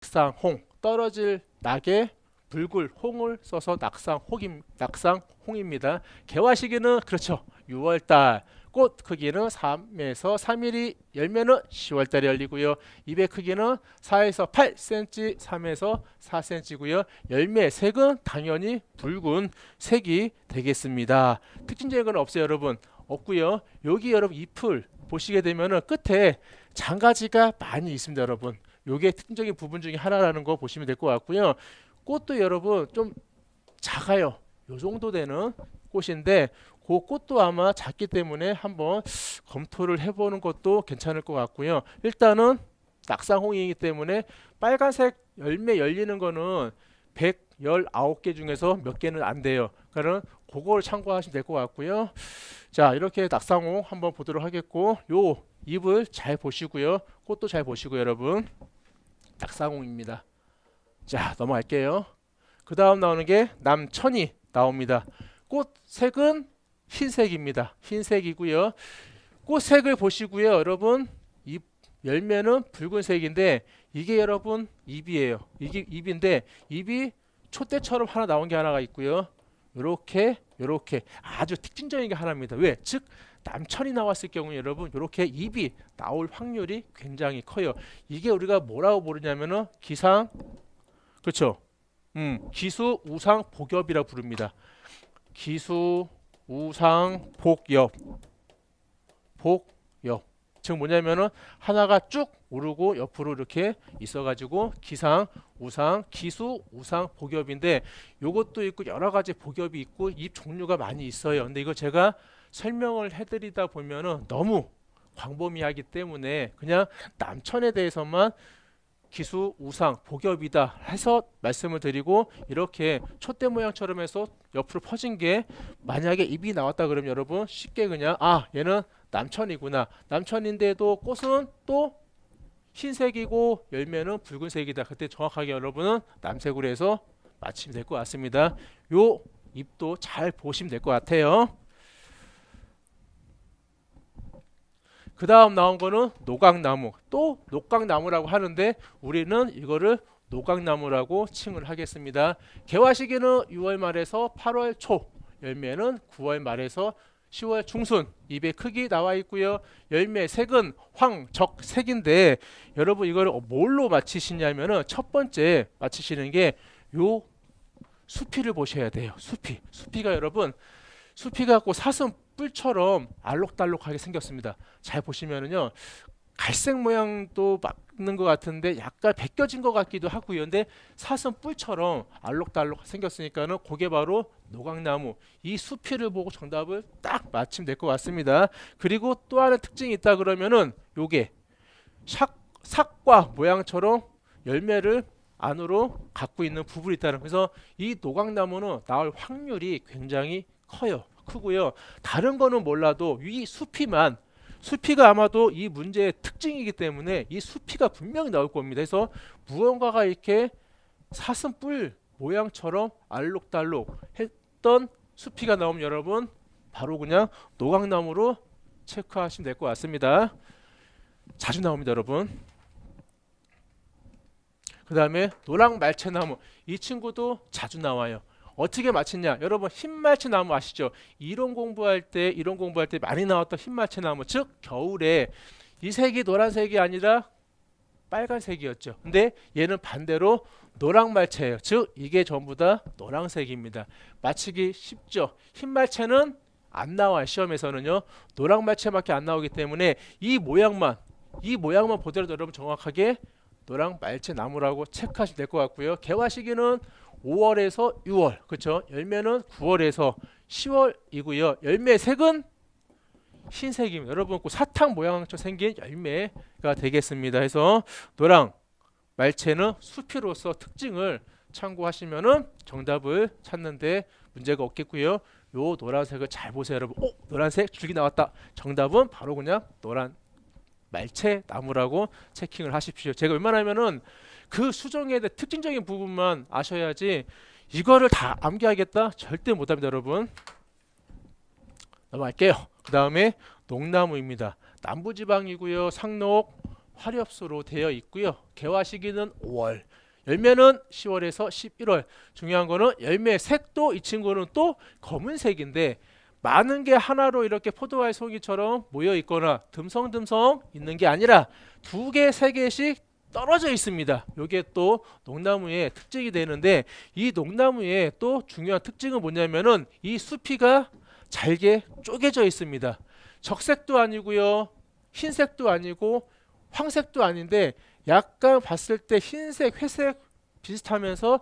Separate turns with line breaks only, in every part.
낙상홍, 떨어질 낙에 붉을 홍을 써서 낙상홍입니다. 개화 시기는 그렇죠. 6월달. 꽃 크기는 3에서 3mm, 열매는 10월달에 열리고요. 잎의 크기는 4에서 8cm, 3에서 4cm고요. 열매 색은 당연히 붉은 색이 되겠습니다. 특징적인 건 없어요, 여러분. 없고요. 여기 여러분 잎을 보시게 되면은 끝에 장가지가 많이 있습니다, 여러분. 요게 특징적인 부분 중에 하나라는 거 보시면 될 것 같고요. 꽃도 여러분 좀 작아요. 요 정도 되는 꽃인데 그 꽃도 아마 작기 때문에 한번 검토를 해보는 것도 괜찮을 것 같고요. 일단은 낙상홍이기 때문에 빨간색 열매 열리는 거는 119개 중에서 몇 개는 안 돼요. 그러니까 그걸 참고하시면 될 것 같고요. 자, 이렇게 낙상홍 한번 보도록 하겠고, 요 잎을 잘 보시고요. 꽃도 잘 보시고요, 여러분. 낙상홍입니다. 자, 넘어갈게요. 그 다음 나오는 게 남천이 나옵니다. 꽃 색은 흰색입니다. 흰색이고요. 꽃 색을 보시고요, 여러분. 잎 열매는 붉은색인데 이게 여러분 잎이에요. 이게 잎인데 잎이 촛대처럼 하나 나온 게 하나가 있고요. 요렇게 아주 특징적인 게 하나입니다. 왜? 즉 남천이 나왔을 경우 여러분 이렇게 잎이 나올 확률이 굉장히 커요. 이게 우리가 뭐라고 부르냐면은 기상, 그렇죠? 기수 우상 복엽이라고 부릅니다. 기수 우상 복엽. 즉 뭐냐면은 하나가 쭉 오르고 옆으로 이렇게 있어가지고 기상 우상 기수 우상 복엽인데 요것도 있고 여러 가지 복엽이 있고 잎 종류가 많이 있어요. 근데 이거 제가 설명을 해드리다 보면은 너무 광범위하기 때문에 그냥 남천에 대해서만 기수 우상 복엽이다 해서 말씀을 드리고, 이렇게 촛대 모양처럼 해서 옆으로 퍼진 게 만약에 잎이 나왔다 그러면 여러분 쉽게 그냥 얘는 남천이구나, 남천인데도 꽃은 또 흰색이고 열매는 붉은색이다, 그때 정확하게 여러분은 남색으로 해서 맞히면 될 것 같습니다. 요 잎도 잘 보시면 될 것 같아요. 그 다음 나온 거는 노각나무. 또 노각나무라고 하는데 우리는 이거를 노각나무라고 칭을 하겠습니다. 개화 시기는 6월 말에서 8월 초, 열매는 9월 말에서 10월 중순. 잎의 크기 나와 있고요. 열매 색은 황적색인데 여러분 이걸 뭘로 맞히시냐면은 첫 번째 맞히시는 게 요 수피를 보셔야 돼요. 수피가 여러분 수피가 갖고 사슴 뿔처럼 알록달록하게 생겼습니다. 잘 보시면은요 갈색 모양도 맞는 것 같은데 약간 벗겨진 것 같기도 하고요. 근데 사슴 뿔처럼 알록달록 생겼으니까는 그게 바로 노각나무. 이 수피를 보고 정답을 딱 맞히면 될 것 같습니다. 그리고 또 하나 특징이 있다 그러면은 요게 삭과 모양처럼 열매를 안으로 갖고 있는 부분이 있다는. 그래서 이 노각나무는 나올 확률이 굉장히 크고요. 다른 거는 몰라도 이 수피가 아마도 이 문제의 특징이기 때문에 이 수피가 분명히 나올 겁니다. 그래서 무언가가 이렇게 사슴뿔 모양처럼 알록달록 했던 수피가 나오면 여러분 바로 그냥 노각나무로 체크하시면 될 것 같습니다. 자주 나옵니다, 여러분. 그 다음에 노랑말채나무. 이 친구도 자주 나와요. 어떻게 맞히냐? 여러분 흰말채나무 아시죠? 이론 공부할 때 많이 나왔던 흰말채나무. 즉 겨울에 이 색이 노란색이 아니라 빨간색이었죠. 근데 얘는 반대로 노랑말채예요. 즉 이게 전부 다 노란색입니다. 맞히기 쉽죠. 흰말채는 안 나와요. 시험에서는요. 노랑말채밖에 안 나오기 때문에 이 모양만 보더라도 여러분 정확하게 노랑말채 나무라고 체크하시면 될 것 같고요. 개화 시기는 5월에서 6월, 그렇죠? 열매는 9월에서 10월이고요. 열매 색은 흰색입니다. 여러분 그 사탕 모양처럼 생긴 열매가 되겠습니다. 해서 노랑 말채는 수피로서 특징을 참고하시면은 정답을 찾는데 문제가 없겠고요. 요 노란색을 잘 보세요, 여러분. 노란색 줄기 나왔다. 정답은 바로 그냥 노란 말채 나무라고 체킹을 하십시오. 제가 웬만하면은 그 수정에 대해 특징적인 부분만 아셔야지 이거를 다 암기하겠다 절대 못합니다, 여러분. 넘어갈게요. 그 다음에 농나무입니다. 남부지방이고요. 상록 화렵수로 되어 있고요. 개화 시기는 5월. 열매는 10월에서 11월. 중요한 거는 열매 색도 이 친구는 또 검은색인데 많은 게 하나로 이렇게 포도알 송이처럼 모여 있거나 듬성듬성 있는 게 아니라 두 개, 세 개씩 떨어져 있습니다. 이게 또 농나무의 특징이 되는데 이 농나무의 또 중요한 특징은 뭐냐면은 이 수피가 잘게 쪼개져 있습니다. 적색도 아니고요, 흰색도 아니고 황색도 아닌데 약간 봤을 때 흰색, 회색 비슷하면서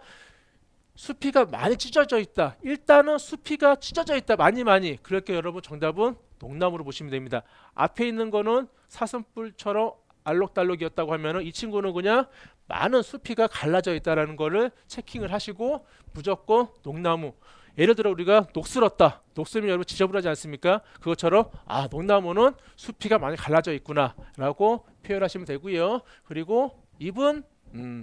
수피가 많이 찢어져 있다. 일단은 수피가 찢어져 있다. 많이. 그렇게 여러분 정답은 농나무로 보시면 됩니다. 앞에 있는 거는 사슴뿔처럼 알록달록이었다고 하면은 이 친구는 그냥 많은 수피가 갈라져 있다라는 거를 체킹을 하시고 무조건 농나무. 예를 들어 우리가 녹슬었다. 녹슬면 여러분 지저분하지 않습니까? 그것처럼 농나무는 수피가 많이 갈라져 있구나라고 표현하시면 되고요. 그리고 잎은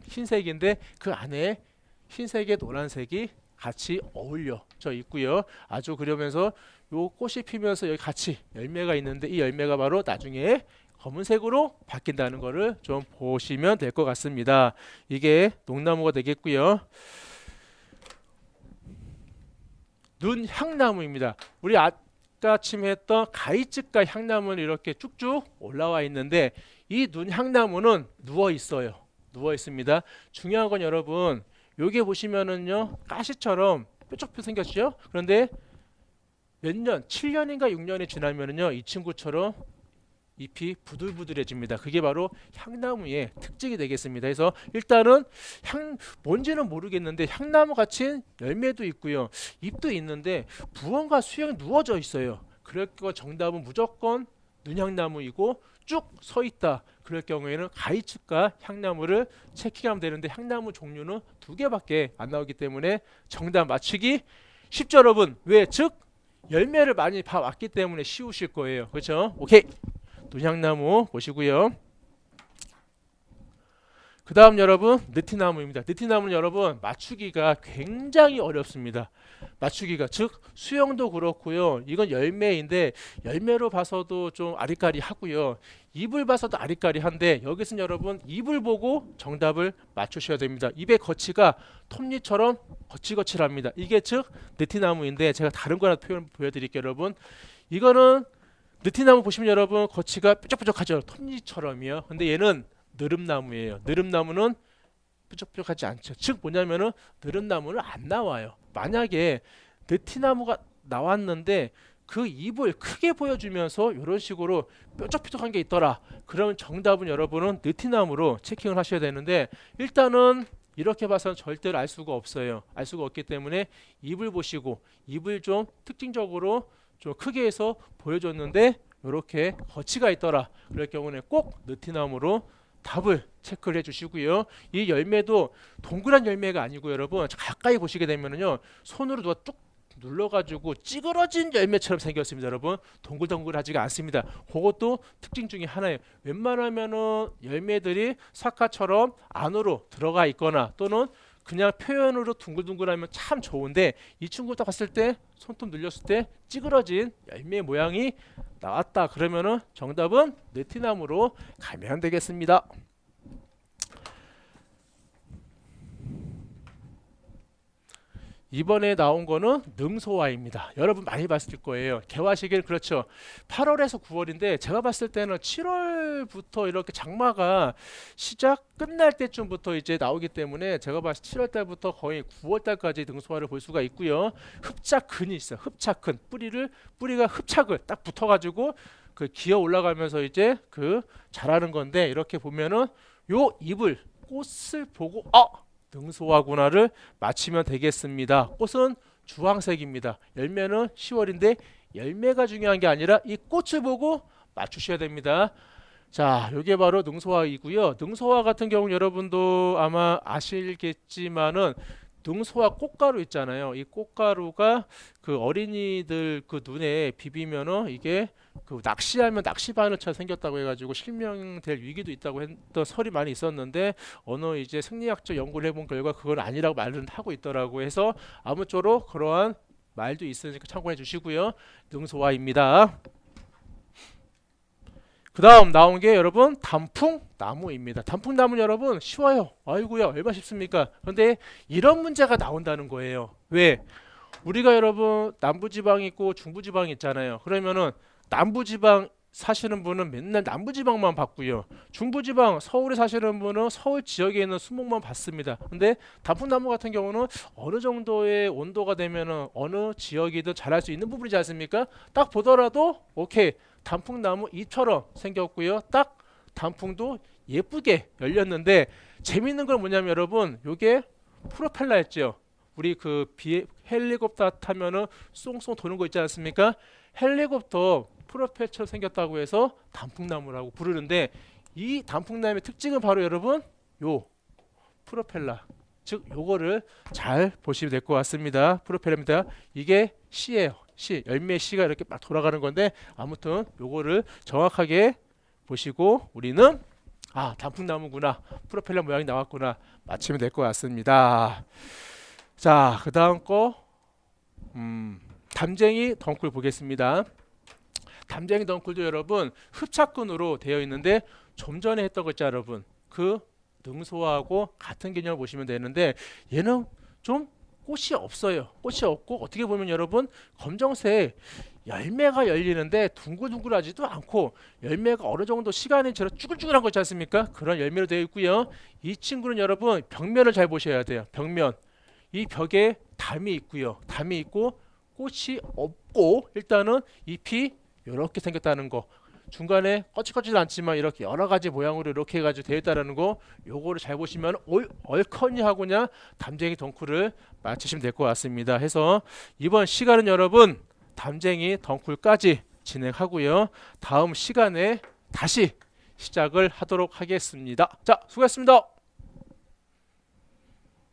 흰색인데 그 안에 흰색에 노란색이 같이 어울려져 있고요. 아주 그러면서 요 꽃이 피면서 여기 같이 열매가 있는데 이 열매가 바로 나중에 검은색으로 바뀐다는 것을 좀 보시면 될 것 같습니다. 이게 농나무가 되겠고요. 눈향나무입니다. 우리 아까 침했던 가이츠가 향나무는 이렇게 쭉쭉 올라와 있는데 이 눈향나무는 누워 있어요. 누워 있습니다. 중요한 건 여러분 여기 보시면은요 가시처럼 뾰족뾰 생겼죠. 그런데 몇 년, 7년인가 6년이 지나면은요 이 친구처럼 잎이 부들부들해집니다. 그게 바로 향나무의 특징이 되겠습니다. 그래서 일단은 뭔지는 모르겠는데 향나무 같은 열매도 있고요, 잎도 있는데 부엉과 수영이 누워져 있어요. 그럴 거 정답은 무조건 눈향나무이고 쭉 서 있다. 그럴 경우에는 가이츠가 향나무를 체킹하면 되는데 향나무 종류는 두 개밖에 안 나오기 때문에 정답 맞추기 쉽죠, 여러분. 왜? 즉 열매를 많이 봐왔기 때문에 쉬우실 거예요. 그렇죠? 오케이. 눈향나무 보시고요. 그 다음 여러분 느티나무입니다. 느티나무는 여러분 맞추기가 굉장히 어렵습니다. 맞추기가 즉 수영도 그렇고요. 이건 열매인데 열매로 봐서도 좀 아리까리하고요. 잎을 봐서도 아리까리한데 여기서는 여러분 잎을 보고 정답을 맞추셔야 됩니다. 잎의 거치가 톱니처럼 거칠거칠합니다. 이게 즉 느티나무인데 제가 다른 거나 표현 보여드릴게요. 여러분 이거는 느티나무 보시면 여러분 거치가 뾰족뾰족하죠. 톱니처럼이요. 근데 얘는 느릅나무예요. 느릅나무는 뾰족뾰족하지 않죠. 즉 뭐냐면은 느릅나무는 안 나와요. 만약에 느티나무가 나왔는데 그 잎을 크게 보여주면서 이런 식으로 뾰족뾰족한 게 있더라. 그러면 정답은 여러분은 느티나무로 체킹을 하셔야 되는데 일단은 이렇게 봐서는 절대로 알 수가 없어요. 알 수가 없기 때문에 잎을 보시고 잎을 좀 특징적으로 좀 크게 해서 보여줬는데 이렇게 거치가 있더라. 그럴 경우는 꼭 느티나무로 답을 체크를 해주시고요. 이 열매도 동그란 열매가 아니고 여러분 가까이 보시게 되면은요 손으로 누가 뚝 눌러가지고 찌그러진 열매처럼 생겼습니다. 여러분 동글동글하지가 않습니다. 그것도 특징 중에 하나예요. 웬만하면은 열매들이 사과처럼 안으로 들어가 있거나 또는 그냥 표현으로 둥글둥글하면 참 좋은데 이 친구 딱 봤을 때 손톱 눌렸을 때 찌그러진 열매 모양이 나왔다. 그러면은 정답은 느티나무로 가면 되겠습니다. 이번에 나온 거는 능소화입니다. 여러분 많이 봤을 거예요. 개화시기는 그렇죠. 8월에서 9월인데 제가 봤을 때는 7월부터 이렇게 장마가 시작 끝날 때쯤부터 이제 나오기 때문에 제가 봤을 때 7월 달부터 거의 9월 달까지 능소화를 볼 수가 있고요. 흡착근이 있어요. 흡착근 뿌리가 흡착을 딱 붙어가지고 그 기어 올라가면서 이제 그 자라는 건데 이렇게 보면은 요 잎을 꽃을 보고 능소화구나를 맞히면 되겠습니다. 꽃은 주황색입니다. 열매는 10월인데 열매가 중요한 게 아니라 이 꽃을 보고 맞추셔야 됩니다. 자, 이게 바로 능소화이고요. 능소화 같은 경우 여러분도 아마 아시겠지만은 능소화 꽃가루 있잖아요. 이 꽃가루가 그 어린이들 그 눈에 비비면은 이게 그 낚시하면 낚시바늘처럼 생겼다고 해가지고 실명될 위기도 있다고 했던 설이 많이 있었는데 어느 이제 생리학적 연구를 해본 결과 그건 아니라고 말을 하고 있더라고 해서 아무쪼록 그러한 말도 있으니까 참고해 주시고요. 능소화입니다. 그 다음 나온 게 여러분 단풍나무입니다. 단풍나무는 여러분 쉬워요. 아이고야 얼마 쉽습니까? 그런데 이런 문제가 나온다는 거예요. 왜? 우리가 여러분 남부지방이 있고 중부지방이 있잖아요. 그러면은 남부지방 사시는 분은 맨날 남부지방만 봤고요. 중부지방 서울에 사시는 분은 서울 지역에 있는 수목만 봤습니다. 근데 단풍나무 같은 경우는 어느 정도의 온도가 되면은 어느 지역이든 자랄 수 있는 부분이지 않습니까? 딱 보더라도 오케이 단풍나무 잎처럼 생겼고요. 딱 단풍도 예쁘게 열렸는데 재밌는 건 뭐냐면 여러분 요게 프로펠러였죠. 우리 그 헬리콥터 타면은 쏭쏭 도는 거 있지 않습니까? 헬리콥터 프로펠처럼 생겼다고 해서 단풍나무라고 부르는데 이 단풍나무의 특징은 바로 여러분 요 프로펠러 즉 요거를 잘 보시면 될 것 같습니다. 프로펠러입니다. 이게 씨예요. 씨 열매 씨가 이렇게 막 돌아가는 건데 아무튼 요거를 정확하게 보시고 우리는 아 단풍나무구나 프로펠러 모양이 나왔구나 맞히면 될 것 같습니다. 자, 그 다음 거 담쟁이 덩쿨 보겠습니다. 담쟁이 덩쿨도 여러분 흡착근으로 되어 있는데 좀 전에 했던 거 있죠 여러분 그 능소하고 같은 개념을 보시면 되는데 얘는 좀 꽃이 없어요. 꽃이 없고 어떻게 보면 여러분 검정색 열매가 열리는데 둥글둥글하지도 않고 열매가 어느 정도 시간이 지나 쭈글쭈글한 거 있지 않습니까? 그런 열매로 되어 있고요. 이 친구는 여러분 벽면을 잘 보셔야 돼요. 벽면 이 벽에 담이 있고요. 담이 있고 꽃이 없고 일단은 잎이 이렇게 생겼다는 거 중간에 거칠거치지 않지만 이렇게 여러 가지 모양으로 이렇게 해가지고 되어 있다는 거 요거를 잘 보시면 얼커니 하고냐 담쟁이 덩쿨을 맞추시면 될 것 같습니다. 해서 이번 시간은 여러분 담쟁이 덩쿨까지 진행하고요. 다음 시간에 다시 시작을 하도록 하겠습니다. 자 수고했습니다.